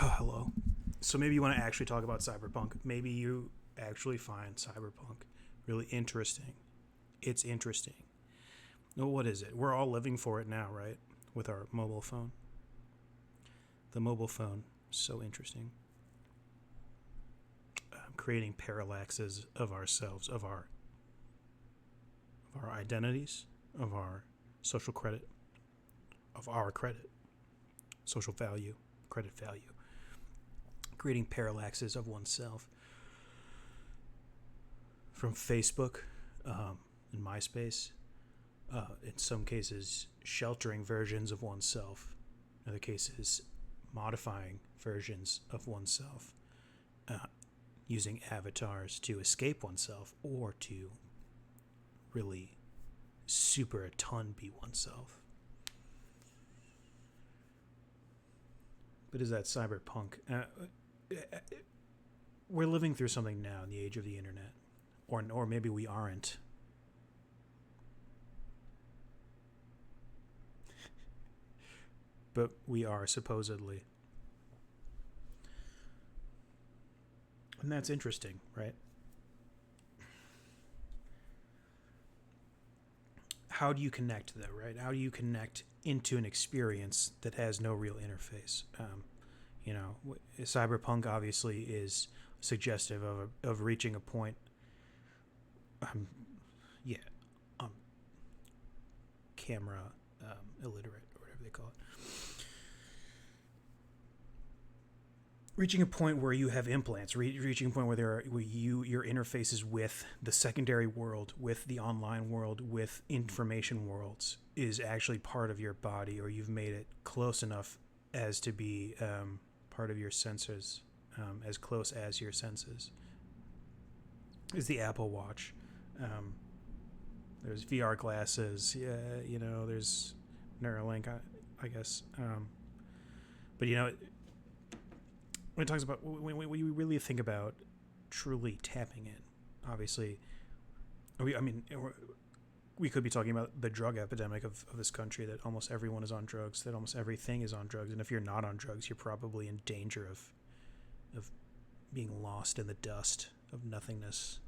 Oh, hello. So maybe you want to actually talk about Cyberpunk. Maybe you actually find Cyberpunk really interesting. It's interesting. Well, what is it? We're all living for it now, right? With our mobile phone. The mobile phone, so interesting. Creating parallaxes of ourselves, of our identities, of our social credit, of our credit, social value, credit value. Creating parallaxes of oneself from Facebook and MySpace. In some cases, sheltering versions of oneself. In other cases, modifying versions of oneself. Uh, Using avatars to escape oneself or to really super a ton be oneself. But is that cyberpunk? We're living through something now in the age of the internet, or maybe we aren't. But we are supposedly, and that's interesting, right? How do you connect though, right? How do you connect into an experience that has no real interface? You know, cyberpunk obviously is suggestive of reaching a point. Um, yeah, um, camera illiterate or whatever they call it. Reaching a point where you have implants, reaching a point where your interfaces with the secondary world, with the online world, with information worlds is actually part of your body, or you've made it close enough as to be part of your senses, as close as your senses. Is the Apple Watch? Um, there's VR glasses. Yeah, there's Neuralink, I guess. But when it talks about when you really think about truly tapping in, obviously, we could be talking about the drug epidemic of this country, that almost everyone is on drugs, that almost everything is on drugs, and if you're not on drugs, you're probably in danger of being lost in the dust of nothingness.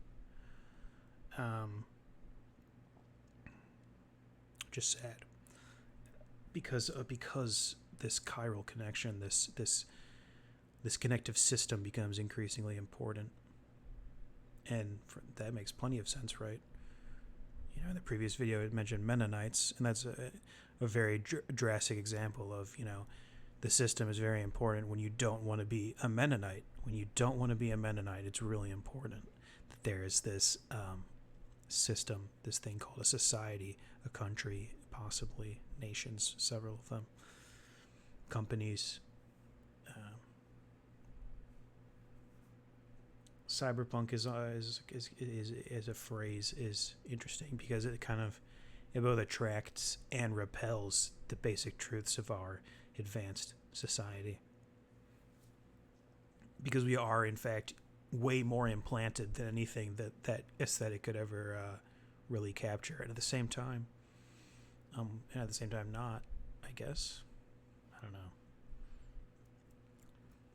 Um, just sad because this chiral connection, this connective system becomes increasingly important, and that makes plenty of sense, right? In the previous video, it mentioned Mennonites, and that's a very drastic example of the system is very important when you don't want to be a Mennonite. When you don't want to be a Mennonite, it's really important that there is this system, this thing called a society, a country, possibly nations, several of them, companies. Cyberpunk is a phrase is interesting because it both attracts and repels the basic truths of our advanced society, because we are in fact way more implanted than anything that aesthetic could ever really capture, and at the same time not, I guess. I don't know.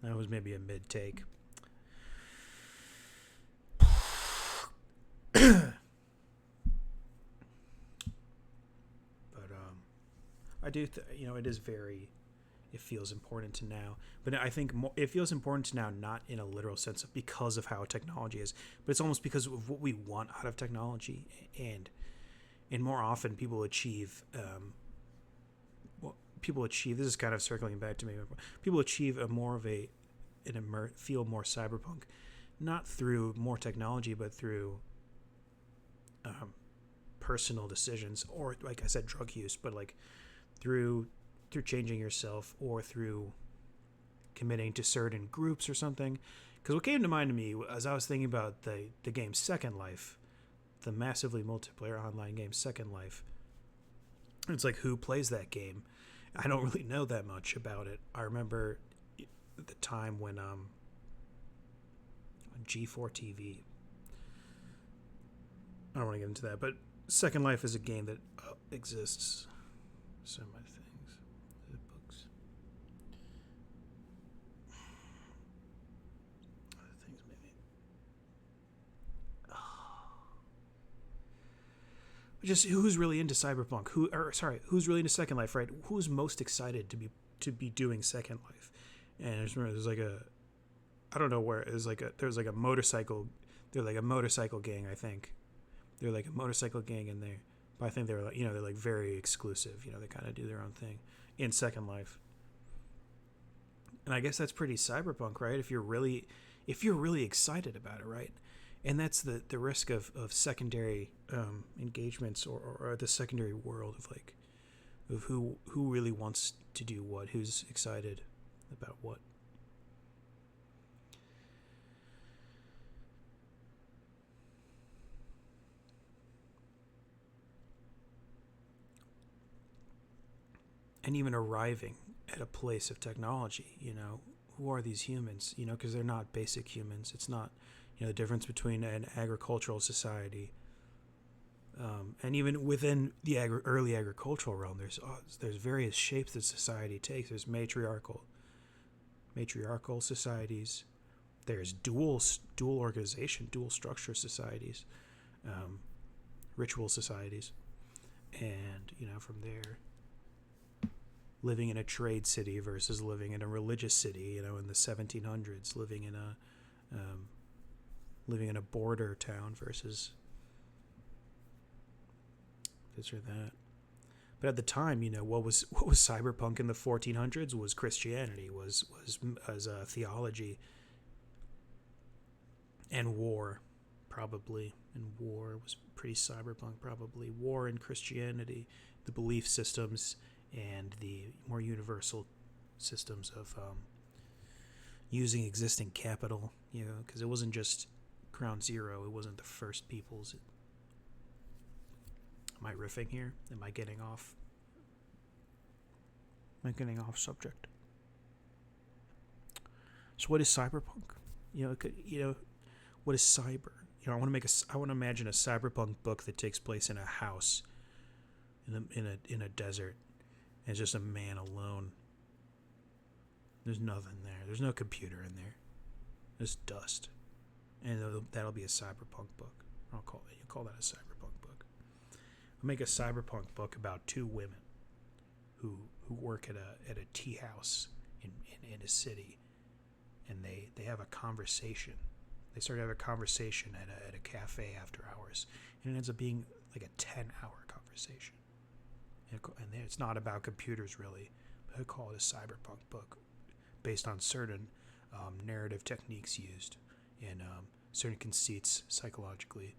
That was maybe a mid take. But I do, it is very. It feels important to now, but I think it feels important to now, not in a literal sense of because of how technology is, but it's almost because of what we want out of technology, and more often people achieve. People achieve. This is kind of circling back to me. People achieve a more of feel more cyberpunk, not through more technology, but through personal decisions, or like I said, drug use, but like through changing yourself, or through committing to certain groups or something. Because what came to mind to me as I was thinking about the game Second Life, the massively multiplayer online game Second Life, it's like, who plays that game? I don't really know that much about it. I remember the time when G4 TV. I don't want to get into that, but Second Life is a game that exists. So many things, the books. just who's really into Cyberpunk? Who's really into Second Life? Right? Who's most excited to be doing Second Life? And I just remember there's like a, I don't know where there's like a motorcycle, they're like a motorcycle gang. I think they're like a motorcycle gang in there, but I think they're like, they're like very exclusive. They kind of do their own thing in Second Life. And I guess that's pretty cyberpunk, right? If you're really excited about it, right? And that's the risk of secondary engagements, or the secondary world of like of who really wants to do what, who's excited about what. And even arriving at a place of technology, who are these humans? Because they're not basic humans. It's not, the difference between an agricultural society, and even within the early agricultural realm, there's various shapes that society takes. There's matriarchal societies. There's dual organization, dual structure societies, ritual societies, and from there, living in a trade city versus living in a religious city. In the 1700s, living in a border town versus this or that. But at the time, what was cyberpunk in the 1400s was Christianity, was theology, and war, probably. And war was pretty cyberpunk, probably. War and Christianity, the belief systems, and the more universal systems of using existing capital, because it wasn't just Ground Zero, it wasn't the first peoples. Am I riffing here? Am I getting off? Subject? So what is cyberpunk? What is cyber? I want to imagine a cyberpunk book that takes place in a house in a desert. And it's just a man alone. There's nothing there. There's no computer in there. There's dust. And that'll be a cyberpunk book. You'll call that a cyberpunk book. I'll make a cyberpunk book about two women who work at a tea house in a city, and they have a conversation. They start to have a conversation at a cafe after hours, and it ends up being like a 10-hour conversation. And it's not about computers really, but I call it a cyberpunk book based on certain narrative techniques used and certain conceits psychologically